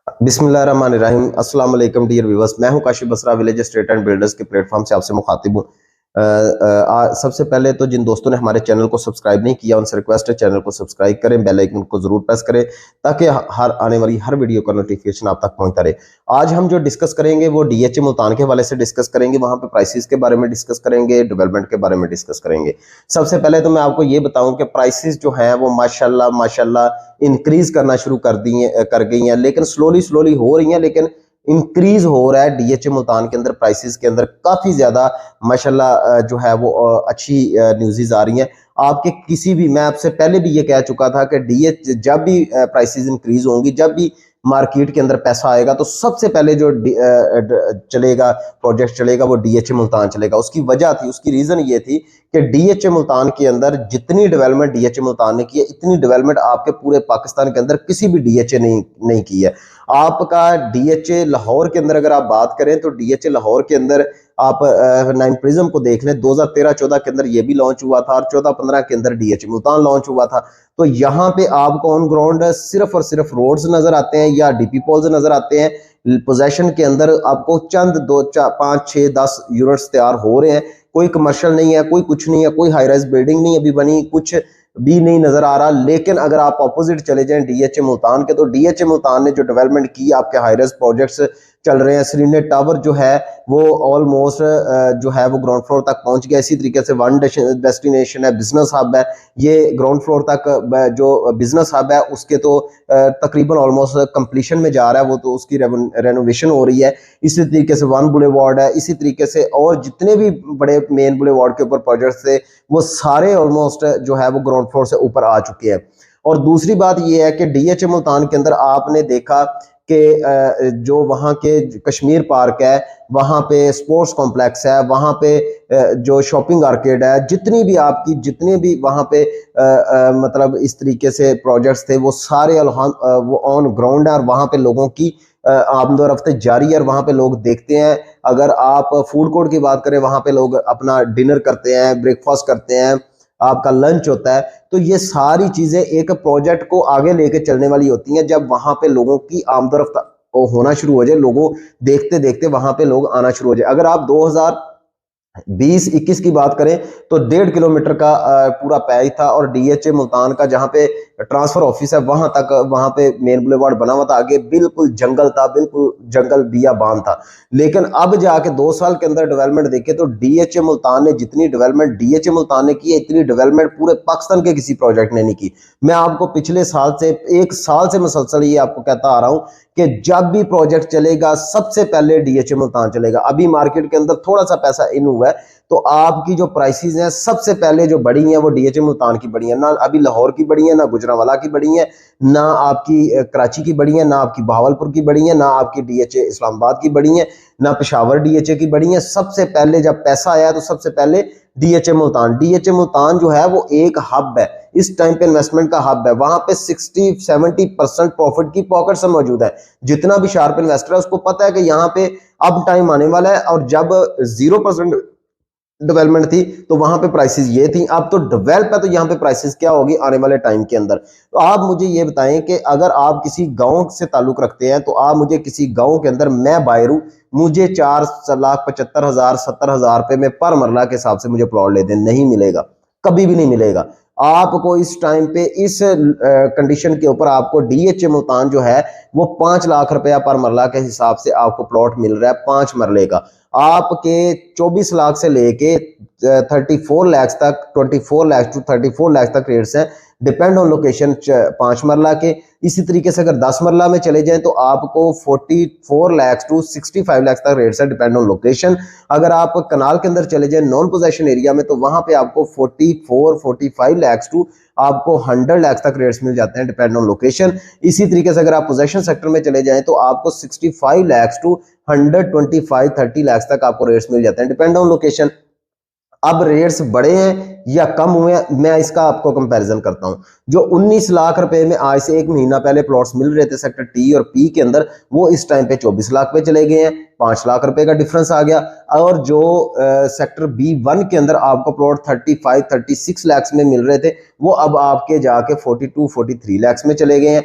बिस्मिल्लाहिर्रहमानिर्रहीम अस्सलाम वालेकुम डियर व्यूअर्स। मैं हूं Kashif Basra village estate and builders के प्लेटफॉर्म से आपसे मुखातिब हूं। सबसे पहले तो जिन दोस्तों ने हमारे चैनल को सब्सक्राइब नहीं किया उनसे रिक्वेस्ट है चैनल को सब्सक्राइब करें, बेल आइकन को जरूर प्रेस करें ताकि हर आने वाली हर वीडियो का नोटिफिकेशन आप तक पहुंचता रहे। आज हम जो डिस्कस करेंगे वो डीएचए मुल्तान के हवाले से डिस्कस करेंगे, वहां पे प्राइसेस के बारे में डिस्कस करेंगे, डेवलपमेंट के बारे में डिस्कस करेंगे। सबसे पहले तो मैं आपको ये बताऊं कि प्राइसेस जो है वो माशाल्लाह माशाल्लाह इंक्रीज करना शुरू कर गई हैं, लेकिन स्लोली स्लोली हो रही हैं, लेकिन इंक्रीज हो रहा है। डीएचए मुल्तान के अंदर प्राइसेस के अंदर काफी ज्यादा माशाल्लाह जो है वो अच्छी न्यूज़ आ रही हैं। आपके किसी भी, मैं आपसे पहले भी ये कह चुका था कि डीएच जब भी प्राइसेस इंक्रीज होंगी, जब भी मार्केट के अंदर पैसा आएगा तो सबसे पहले जो चलेगा, प्रोजेक्ट चलेगा, वो डीएचए मुल्तान चलेगा। उसकी वजह थी, उसकी रीजन ये थी कि डीएचए मुल्तान के अंदर जितनी डेवलपमेंट डीएचए मुल्तान ने की है, इतनी डेवलपमेंट आपके पूरे पाकिस्तान के अंदर किसी भी डीएचए नहीं की है। आपका डीएचए लाहौर के अंदर अगर आप बात करें तो डीएचए लाहौर के अंदर आप नाइन प्रिज्म को देख लें, 2013-14 के अंदर ये भी लॉन्च हुआ था और 14-15 के अंदर डीएचए मुल्तान लॉन्च हुआ था। तो यहाँ पे आपको ऑन ग्राउंड सिर्फ और सिर्फ रोड्स नजर आते हैं या डीपी पोल्स नजर आते हैं। पोजेशन के अंदर आपको चंद 2 4 5 6 10 यूनिट्स तैयार हो रहे हैं। कोई कमर्शियल नहीं है, कोई कुछ नहीं है, कोई हाई राइज बिल्डिंग नहीं अभी बनी, कुछ भी नहीं नजर आ रहा। लेकिन अगर आप ऑपोजिट चले जाएं डीएचए मुल्तान के, तो डीएचए मुल्तान ने जो डेवलपमेंट की, आपके हाई राइज प्रोजेक्ट्स चल रहे हैं। श्रीनेट टावर जो है वो ऑलमोस्ट जो है वो ग्राउंड फ्लोर तक पहुंच गया। इसी तरीके से वन डेस्टिनेशन है, बिजनेस हब है, ये ग्राउंड फ्लोर तक जो बिजनेस हब है उसके तो तकरीबन ऑलमोस्ट कंप्लीशन में जा रहा है, वो तो उसकी रेनोवेशन हो रही है। इसी तरीके से वन बुलेवार्ड है, इसी तरीके से और जितने भी बड़े मेन बुलेवार्ड के ऊपर प्रोजेक्ट्स थे वो सारे ऑलमोस्ट जो है वो ग्राउंड फ्लोर से ऊपर आ चुके हैं। और दूसरी बात ये है कि डीएचए मुल्तान के अंदर आपने देखा कि जो वहाँ के कश्मीर पार्क है, वहाँ पे स्पोर्ट्स कॉम्प्लेक्स है, वहाँ पे जो शॉपिंग आर्केड है, जितनी भी आपकी जितने भी वहाँ पे मतलब इस तरीके से प्रोजेक्ट्स थे वो सारे वो ऑन ग्राउंड है और वहाँ पे लोगों की आमदोरफ्त जारी है और वहाँ पे लोग देखते हैं। अगर आप फूड कोर्ट की बात करें, वहाँ पे लोग अपना डिनर करते हैं, ब्रेकफास्ट करते हैं, आपका लंच होता है। तो ये सारी चीजें एक प्रोजेक्ट को आगे लेके चलने वाली होती हैं। जब वहां पे लोगों की आमदोरफ्त होना शुरू हो जाए, लोगों देखते देखते वहां पे लोग आना शुरू हो जाए। अगर आप 2020-21 की बात करें तो 1.5 किलोमीटर का पूरा पैच था और डीएचए मुल्तान का जहां पे ट्रांसफर ऑफिस है वहां तक, वहां पे मेन बुलेवार्ड बना हुआ था, आगे बिल्कुल जंगल था, बिल्कुल जंगल बियाबान था। लेकिन अब जाके 2 साल के अंदर डेवलपमेंट देखे तो डीएचए मुल्तान ने जितनी डेवलपमेंट डीएचए मुल्तान ने की है, इतनी डेवलपमेंट पूरे पाकिस्तान के किसी प्रोजेक्ट ने नहीं की। मैं आपको पिछले साल से 1 साल से मुसलसल ये आपको कहता आ रहा हूं कि जब भी प्रोजेक्ट चलेगा सबसे पहले डीएचए मुल्तान चलेगा। अभी मार्केट के अंदर थोड़ा सा पैसा इन हुआ है तो आपकी जो प्राइसेस हैं सबसे पहले जो बढ़ी हैं वो डीएचए मुल्तान की बढ़ी है। ना अभी लाहौर की बढ़ी है, ना गुजरांवाला की बढ़ी है, ना आपकी कराची की बढ़ी है, ना आपकी बहावलपुर की बढ़ी है, ना आपकी डीएचए इस्लामाबाद की बढ़ी है, ना पेशावर डीएचए की बढ़ी है। सबसे पहले जब पैसा आया तो सबसे पहले डीएचए मुल्तान जो है वो एक हब है, इस टाइम पे इन्वेस्टमेंट का हब है। वहां पे 60-70% प्रॉफिट की पॉकेट से मौजूद है। जितना भी शार्प इन्वेस्टर है उसको पता है कि यहाँ पे अब टाइम आने वाला है। और जब 0% डेवलपमेंट थी तो वहां पे प्राइसेस ये थी, अब तो डेवलप है तो यहाँ पे प्राइसेस क्या होगी आने वाले टाइम के अंदर। तो आप मुझे ये बताएं कि अगर आप किसी गांव से ताल्लुक रखते हैं तो आप मुझे किसी गांव के अंदर, मैं बायर हूं, मुझे 4,75,000 70,000 रुपए में पर मरला के हिसाब से मुझे प्लॉट ले दें, नहीं मिलेगा, कभी भी नहीं मिलेगा आपको। इस टाइम पे इस कंडीशन के ऊपर आपको डीएचए मुल्तान जो है वो 5 लाख रुपया पर मरला के हिसाब से आपको प्लॉट मिल रहा है 5 मरले का। आपके 24 लाख से लेके 34 लाख तक, 24 लाख टू 34 लाख तक रेट्स हैं, डिपेंड ऑन लोकेशन 5 मरला के। इसी तरीके से अगर 10 मरला में चले जाएं तो आपको 44 लाख टू 65 लाख तक रेट्स है, डिपेंड ऑन लोकेशन। अगर आप कनाल के अंदर चले जाएं नॉन पोजेशन एरिया में तो वहां पे आपको 44-45 लाख टू आपको 100 लाख तक रेट्स मिल जाते हैं, डिपेंड ऑन लोकेशन। इसी तरीके से अगर आप पोजेशन सेक्टर में चले जाएं तो आपको 65 लाख टू 125-30 लाख तक आपको रेट्स मिल जाते हैं, डिपेंड ऑन लोकेशन। अब रेट्स बढ़े हैं या कम हुए हैं, मैं इसका आपको कंपैरिजन करता हूं। जो 19 लाख रुपए में आज से 1 महीना पहले प्लॉट्स मिल रहे थे सेक्टर टी और पी के अंदर, वो इस टाइम पे 24 लाख पे चले गए हैं, 5 लाख रुपए का डिफरेंस आ गया। और जो सेक्टर B1 के अंदर आपको प्लॉट 35-36 लाख में मिल रहे थे वो अब आपके जाके 42-43 लाख में चले गए हैं।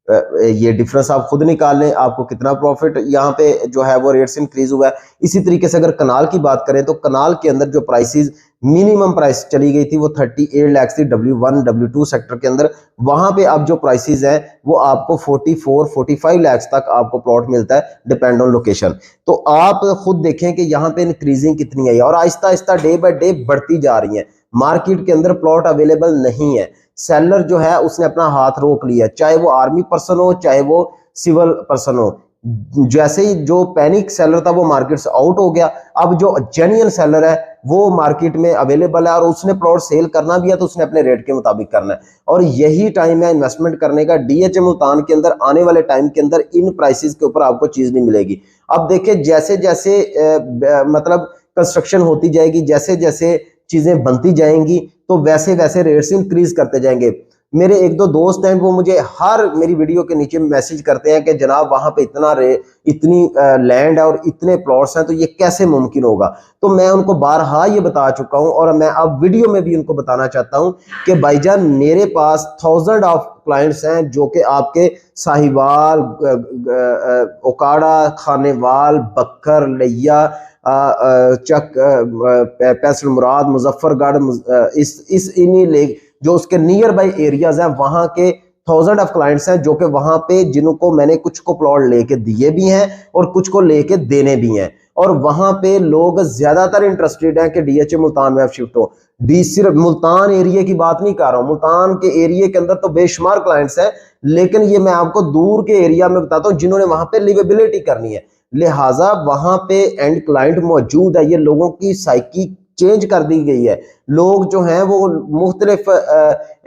ये डिफरेंस आप खुद निकाल लें, आपको कितना प्रॉफिट यहाँ पे जो है वो रेट्स इंक्रीज हुआ है। इसी तरीके से अगर कनाल की बात करें तो कनाल के अंदर जो प्राइसेस मिनिमम प्राइस चली गई थी वो 38 लाख थी W1 W2 सेक्टर के अंदर, वहां पे अब जो प्राइसेस हैं वो आपको 44-45 लाख तक आपको प्लॉट मिलता है डिपेंड ऑन लोकेशन। तो आप खुद देखें कि यहाँ पे इंक्रीजिंग कितनी है और Aahista Aahista day by day बढ़ती जा रही है। मार्केट के अंदर प्लॉट अवेलेबल नहीं है, सेलर जो है उसने अपना हाथ रोक लिया, चाहे वो आर्मी पर्सन हो चाहे वो सिविल पर्सन हो। जैसे ही जो पैनिक सेलर था वो मार्केट से आउट हो गया, अब जो जेन्युइन सेलर है वो मार्केट में अवेलेबल है और उसने प्लॉट सेल करना भी है तो उसने अपने रेट के मुताबिक करना है। और यही टाइम है इन्वेस्टमेंट करने का। डीएचए मुल्तान के अंदर आने वाले टाइम के अंदर इन प्राइसेस के ऊपर आपको चीज नहीं मिलेगी। अब देखिए जैसे जैसे मतलब कंस्ट्रक्शन होती जाएगी, जैसे जैसे चीजें बनती जाएंगी तो वैसे वैसे रेट्स इंक्रीज करते जाएंगे। मेरे एक दो दोस्त हैं वो मुझे हर मेरी वीडियो के नीचे मैसेज करते हैं कि जनाब वहां पे इतनी लैंड है और इतने प्लॉट्स हैं तो ये कैसे मुमकिन होगा। तो मैं उनको बारहा ये बता चुका हूं और मैं अब वीडियो में भी उनको बताना चाहता हूं कि भाईजान मेरे पास 1000 ऑफ क्लाइंट्स हैं जो कि आपके साहिवाल, ओकाड़ा, खानेवाल, बक्कर, लिया, चक, पैसल मुराद, मुजफ्फरगढ़, इस इन्हीं लेक जो उसके नियर बाई एरियाज हैं वहां के 1000 ऑफ क्लाइंट्स हैं जो कि वहां पे जिनको मैंने कुछ को प्लॉट लेके दिए भी हैं और कुछ को लेके देने भी हैं। और वहां पे लोग ज्यादातर इंटरेस्टेड हैं कि डीएचए मुल्तान में आप शिफ्ट हो। डी सिर्फ मुल्तान एरिया की बात नहीं कर रहा हूं, मुल्तान के एरिया के अंदर तो बेशुमार क्लाइंट्स हैं, लेकिन ये मैं आपको दूर के एरिया में बताता हूं जिन्होंने वहां पे लिवेबिलिटी करनी है। लिहाजा वहां पे एंड क्लाइंट मौजूद है, ये लोगों की साइकी चेंज कर दी गई है। लोग जो हैं वो मुख्तलिफ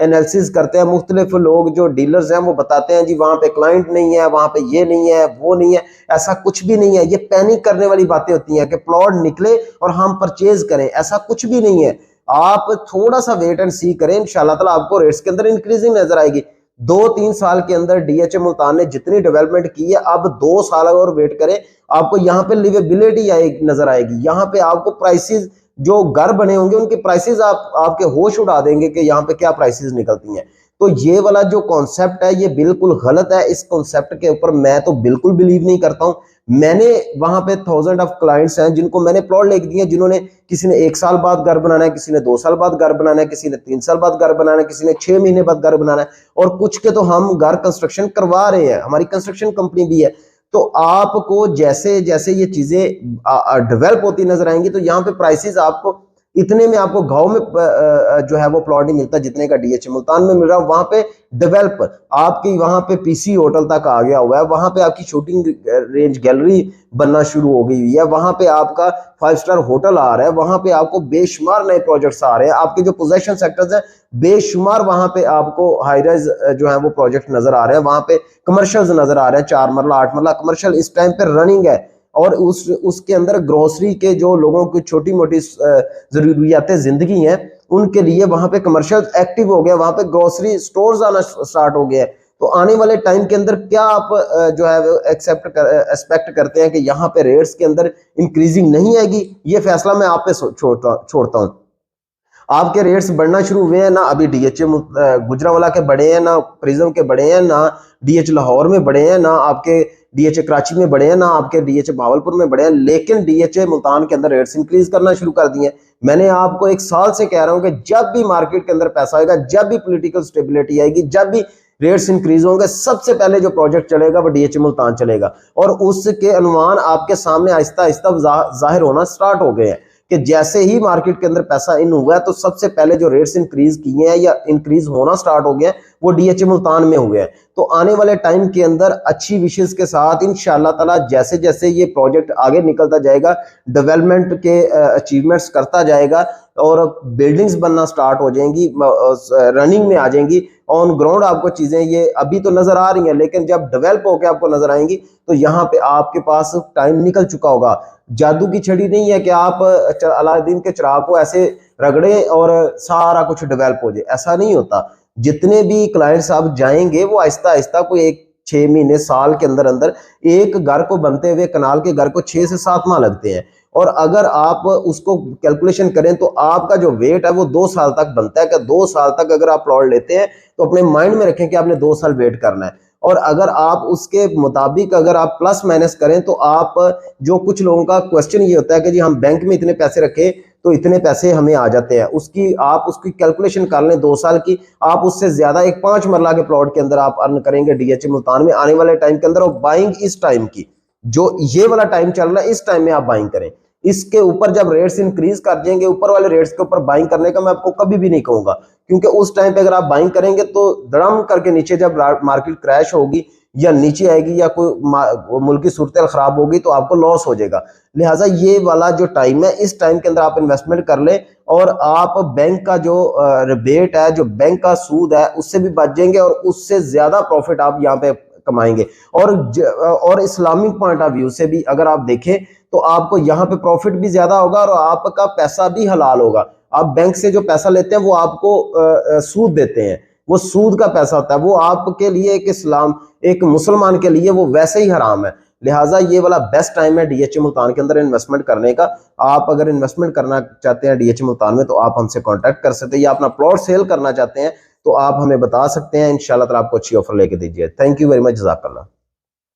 एनालिसिस करते हैं, मुख्तलिफ लोग जो डीलर्स हैं वो बताते हैं जी वहां पे क्लाइंट नहीं है, वहां पे ये नहीं है, वो नहीं है। ऐसा कुछ भी नहीं है, ये पैनिक करने वाली बातें होती हैं कि प्लॉट निकले और हम परचेज करें, ऐसा कुछ भी नहीं है। आप थोड़ा सा वेट एंड सी करें, इंशाल्लाह ताला आपको रेट्स के अंदर इंक्रीजिंग नजर आएगी। 2-3 साल के अंदर डीएचए मुल्तान ने जितनी डेवलपमेंट की है, अब 2 साल और वेट करें, आपको यहाँ पे लिवेबिलिटी नजर आएगी। यहाँ पे आपको प्राइसेस जो घर बने होंगे उनके प्राइसेस आपके होश उड़ा देंगे कि यहाँ पे क्या प्राइसेस निकलती हैं। तो ये वाला जो कॉन्सेप्ट है ये बिल्कुल गलत है। इस कॉन्सेप्ट के ऊपर मैं तो बिल्कुल बिलीव नहीं करता हूँ। मैंने वहां पे 1000 ऑफ क्लाइंट्स हैं जिनको मैंने प्लॉट लेके दिए, जिन्होंने किसी ने 1 साल बाद घर बनाना है, किसी ने 2 साल बाद घर बनाना है, किसी ने 3 साल बाद घर बनाना है, किसी ने 6 महीने बाद घर बनाना है, और कुछ के तो हम घर कंस्ट्रक्शन करवा रहे हैं, हमारी कंस्ट्रक्शन कंपनी भी है। तो आपको जैसे जैसे ये चीजें डेवलप होती नजर आएंगी तो यहाँ पे प्राइसेस आपको इतने में, आपको गांव में जो है वो प्लॉट नहीं मिलता जितने का डीएचए मुल्तान में मिल रहा है। वहां पे डेवलप आपकी, वहां पे पीसी होटल तक आ गया हुआ है, वहां पे आपकी शूटिंग रेंज गैलरी बनना शुरू हो गई हुई है, वहां पे आपका 5 स्टार होटल आ रहा है, वहां पे आपको बेशुमार नए प्रोजेक्ट्स आ रहे हैं, आपके जो पोजेशन सेक्टर्स हैं बेशुमार वहां पे आपको हाई राइज जो है वो प्रोजेक्ट नजर आ रहे हैं, वहां पे कमर्शियल्स नजर आ रहे हैं, 4 मरला 8 मरला कमर्शियल इस टाइम पे रनिंग है। और उसके अंदर ग्रोसरी के जो लोगों की छोटी मोटी जरूरियातें जिंदगी हैं उनके लिए वहां पे कमर्शियल एक्टिव हो गया, वहां पे ग्रोसरी स्टोर्स आना स्टार्ट हो गया है। तो आने वाले टाइम के अंदर क्या आप जो है एक्सपेक्ट करते हैं कि यहाँ पे रेट्स के अंदर इंक्रीजिंग नहीं आएगी? ये फैसला मैं आप पे छोड़ता हूँ। आपके रेट्स बढ़ना शुरू हुए हैं ना, अभी डीएचए गुजरावाला के बढ़े हैं, ना प्रिज्म के बढ़े हैं, ना डीएच लाहौर में बढ़े हैं, ना आपके डीएचए कराची में बढ़े हैं, ना आपके डीएचए भावलपुर में बढ़े हैं, लेकिन डीएचए मुल्तान के अंदर रेट्स इंक्रीज करना शुरू कर दिए। मैंने आपको 1 साल से कह रहा हूं कि जब भी मार्केट के अंदर पैसा आएगा, जब भी पॉलिटिकल स्टेबिलिटी आएगी, जब भी रेट्स इंक्रीज होंगे, सबसे पहले जो प्रोजेक्ट चलेगा वो डीएचए मुल्तान चलेगा। और उसके अनुमान आपके सामने आहिस्ता आहिस्ता जाहिर होना स्टार्ट हो गए हैं कि जैसे ही मार्केट के अंदर पैसा इन हुआ है तो सबसे पहले जो रेट्स इंक्रीज किए हैं या इंक्रीज होना स्टार्ट हो गया है वो डीएचए मुल्तान में हुए हैं। तो आने वाले टाइम के अंदर अच्छी विशेष के साथ इंशाल्लाह ताला जैसे जैसे ये प्रोजेक्ट आगे निकलता जाएगा, डेवलपमेंट के अचीवमेंट्स करता जाएगा और बिल्डिंग्स बनना स्टार्ट हो जाएंगी, रनिंग में आ जाएंगी, ऑन ग्राउंड आपको चीजें ये अभी तो नजर आ रही हैं, लेकिन जब डेवलप होकर आपको नजर आएंगी तो यहाँ पे आपके पास टाइम निकल चुका होगा। जादू की छड़ी नहीं है कि आप अलाउद्दीन के चिराग को ऐसे रगड़े और सारा कुछ डेवलप हो जाए, ऐसा नहीं होता। जितने भी क्लाइंट्स आप जाएंगे वो आहिस्ता आहिस्ता कोई 6 महीने साल के अंदर अंदर एक घर को बनते हुए, कनाल के घर को 6 से 7 माह लगते हैं। और अगर आप उसको कैलकुलेशन करें तो आपका जो वेट है वो 2 साल तक बनता है। कि 2 साल तक अगर आप प्लॉट लेते हैं तो अपने माइंड में रखें कि आपने 2 साल वेट करना है। और अगर आप उसके मुताबिक अगर आप प्लस माइनस करें तो आप, जो कुछ लोगों का क्वेश्चन ये होता है कि जी हम बैंक में इतने पैसे रखे तो इतने पैसे हमें आ जाते हैं, उसकी आप उसकी कैलकुलेशन कर लें 2 साल की, आप उससे ज्यादा एक 5 मरला के प्लॉट के अंदर आप अर्न करेंगे डीएचए मुल्तान में आने वाले टाइम के अंदर। और बाइंग इस टाइम की, जो ये वाला टाइम चल रहा है इस टाइम में आप बाइंग करें। इसके ऊपर जब रेट्स इंक्रीज कर जाएंगे, ऊपर वाले रेट्स के ऊपर बाइंग करने का मैं आपको कभी भी नहीं कहूंगा, क्योंकि उस टाइम पे अगर आप बाइंग करेंगे तो धड़म करके नीचे जब मार्केट क्रैश होगी या नीचे आएगी या कोई मुल्क की सूरत खराब होगी तो आपको लॉस हो जाएगा। लिहाजा ये वाला जो टाइम है इस टाइम के अंदर आप इन्वेस्टमेंट कर ले और आप बैंक का जो रिबेट है, जो बैंक का सूद है उससे भी बच जाएंगे और उससे ज्यादा प्रॉफिट आप यहाँ पे कमाएंगे। और इस्लामिक पॉइंट ऑफ व्यू से भी अगर आप देखें तो आपको यहाँ पे प्रॉफिट भी ज्यादा होगा और आपका पैसा भी हलाल होगा। आप बैंक से जो पैसा लेते हैं वो आपको सूद देते हैं, वो सूद का पैसा होता है, वो आपके लिए एक मुसलमान के लिए वो वैसे ही हराम है। लिहाजा ये वाला बेस्ट टाइम है डीएचए मुल्तान के अंदर इन्वेस्टमेंट करने का। आप अगर इन्वेस्टमेंट करना चाहते हैं डीएचए मुल्तान में तो आप हमसे कांटेक्ट कर सकते हैं, या अपना प्लॉट सेल करना चाहते हैं तो आप हमें बता सकते हैं, इंशाल्लाह ताला आपको अच्छी ऑफर लेके दीजिए। थैंक यू वेरी मच, जज़ाकल्लाह।